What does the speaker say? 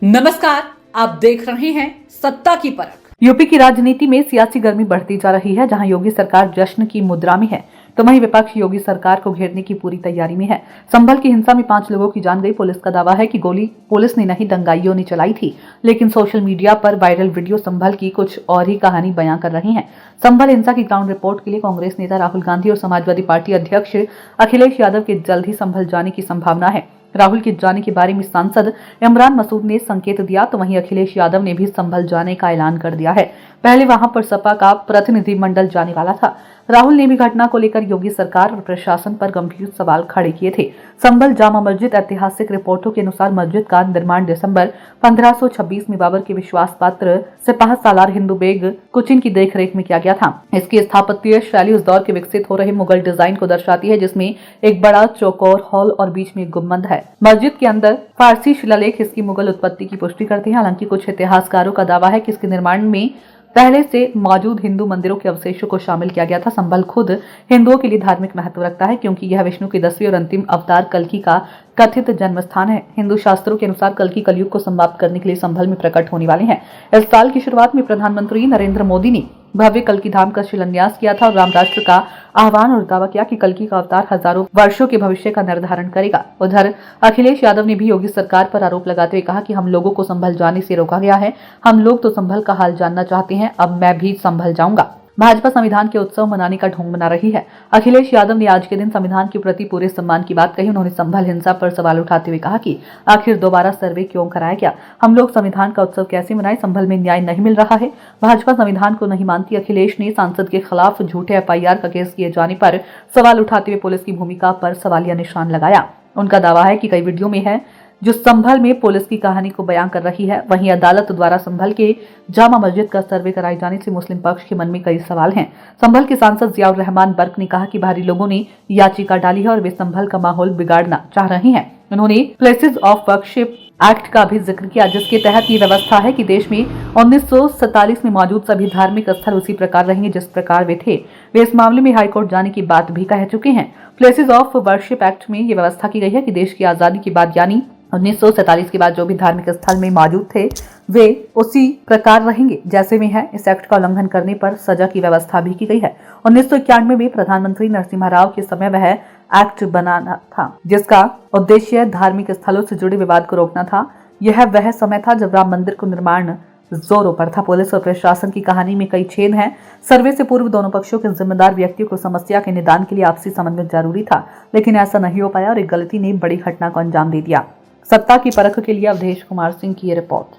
नमस्कार, आप देख रहे हैं सत्ता की परख। यूपी की राजनीति में सियासी गर्मी बढ़ती जा रही है। जहां योगी सरकार जश्न की मुद्रा में है, तो वहीं विपक्ष योगी सरकार को घेरने की पूरी तैयारी में है। संभल की हिंसा में 5 लोगों की जान गई। पुलिस का दावा है कि गोली पुलिस ने नहीं, दंगाइयों ने चलाई थी। लेकिन सोशल मीडिया पर वायरल वीडियो संभल की कुछ और ही कहानी बयां कर रही है। संभल हिंसा की ग्राउंड रिपोर्ट के लिए कांग्रेस नेता राहुल गांधी और समाजवादी पार्टी अध्यक्ष अखिलेश यादव के जल्द ही संभल जाने की संभावना है। राहुल के जाने के बारे में सांसद इमरान मसूद ने संकेत दिया, तो वहीं अखिलेश यादव ने भी संभल जाने का ऐलान कर दिया है। पहले वहां पर सपा का प्रतिनिधिमंडल जाने वाला था। राहुल ने भी घटना को लेकर योगी सरकार और प्रशासन पर गंभीर सवाल खड़े किए थे। संभल जामा मस्जिद ऐतिहासिक रिपोर्टों के अनुसार मस्जिद का निर्माण दिसंबर 1526 में बाबर के विश्वास पात्र सिपाह सालार हिंदू बेग कुचिन की देखरेख में किया गया था। इसकी स्थापत्य शैली उस दौर के विकसित हो रहे मुगल डिजाइन को दर्शाती है, जिसमें एक बड़ा चौकोर हॉल और बीच में एक गुंबद है। मस्जिद के अंदर फारसी शिलालेख इसकी मुगल उत्पत्ति की पुष्टि करते हैं। हालांकि कुछ इतिहासकारों का दावा है कि इसके निर्माण में पहले से मौजूद हिंदू मंदिरों के अवशेषों को शामिल किया गया था। संभल खुद हिंदुओं के लिए धार्मिक महत्व रखता है, क्योंकि यह विष्णु के 10वें और अंतिम अवतार कल्कि का कथित जन्म स्थान है। हिंदू शास्त्रों के अनुसार कल्कि कलयुग को समाप्त करने के लिए संभल में प्रकट होने वाले हैं। इस साल की शुरुआत में प्रधानमंत्री नरेंद्र मोदी ने भव्य कल्कि धाम का शिलान्यास किया था और राम राष्ट्र का आह्वान और दावा किया कि कल्कि का अवतार हजारों वर्षों के भविष्य का निर्धारण करेगा। उधर अखिलेश यादव ने भी योगी सरकार पर आरोप लगाते हुए कहा कि हम लोगों को संभल जाने से रोका गया है। हम लोग तो संभल का हाल जानना चाहते हैं, अब मैं भी संभल जाऊंगा। भाजपा संविधान के उत्सव मनाने का ढोंग बना रही है। अखिलेश यादव ने आज के दिन संविधान के प्रति पूरे सम्मान की बात कही। उन्होंने संभल हिंसा पर सवाल उठाते हुए कहा कि आखिर दोबारा सर्वे क्यों कराया गया, हम लोग संविधान का उत्सव कैसे मनाएं, संभल में न्याय नहीं मिल रहा है। भाजपा संविधान को नहीं मानती। अखिलेश ने सांसद के खिलाफ झूठे FIR का केस किए जाने पर सवाल उठाते हुए पुलिस की भूमिका पर सवालिया निशान लगाया। उनका दावा है कि कई वीडियो में है जो संभल में पुलिस की कहानी को बयां कर रही है। वहीं अदालत द्वारा संभल के जामा मस्जिद का सर्वे कराए जाने से मुस्लिम पक्ष के मन में कई सवाल हैं। संभल के सांसद जियाउर रहमान बर्क ने कहा कि बाहरी लोगों ने याचिका डाली है और वे संभल का माहौल बिगाड़ना चाह रहे हैं। उन्होंने प्लेसेस ऑफ वर्शिप एक्ट का भी जिक्र किया, जिसके तहत ये व्यवस्था है कि देश में 1947 में मौजूद सभी धार्मिक स्थल उसी प्रकार रहेंगे जिस प्रकार वे थे। वे इस मामले में हाईकोर्ट जाने की बात भी कह चुके हैं। प्लेसेस ऑफ वर्शिप एक्ट में ये व्यवस्था की गई है कि देश की आजादी के बाद यानी 1947 के बाद जो भी धार्मिक स्थल में मौजूद थे वे उसी प्रकार रहेंगे जैसे में है। इस एक्ट का उल्लंघन करने पर सजा की व्यवस्था भी की गई है। 1991 में प्रधानमंत्री नरसिम्हा राव के समय वह एक्ट बनाना था, जिसका उद्देश्य धार्मिक स्थलों से जुड़े विवाद को रोकना था। यह वह समय था जब राम मंदिर को निर्माण जोरों पर था। पुलिस और प्रशासन की कहानी में कई छेद हैं। सर्वे से पूर्व दोनों पक्षों के जिम्मेदार व्यक्तियों को समस्या के निदान के लिए आपसी समन्वय जरूरी था, लेकिन ऐसा नहीं हो पाया और एक गलती ने बड़ी घटना को अंजाम दे दिया। सत्ता की परख के लिए अवधेश कुमार सिंह की ये रिपोर्ट।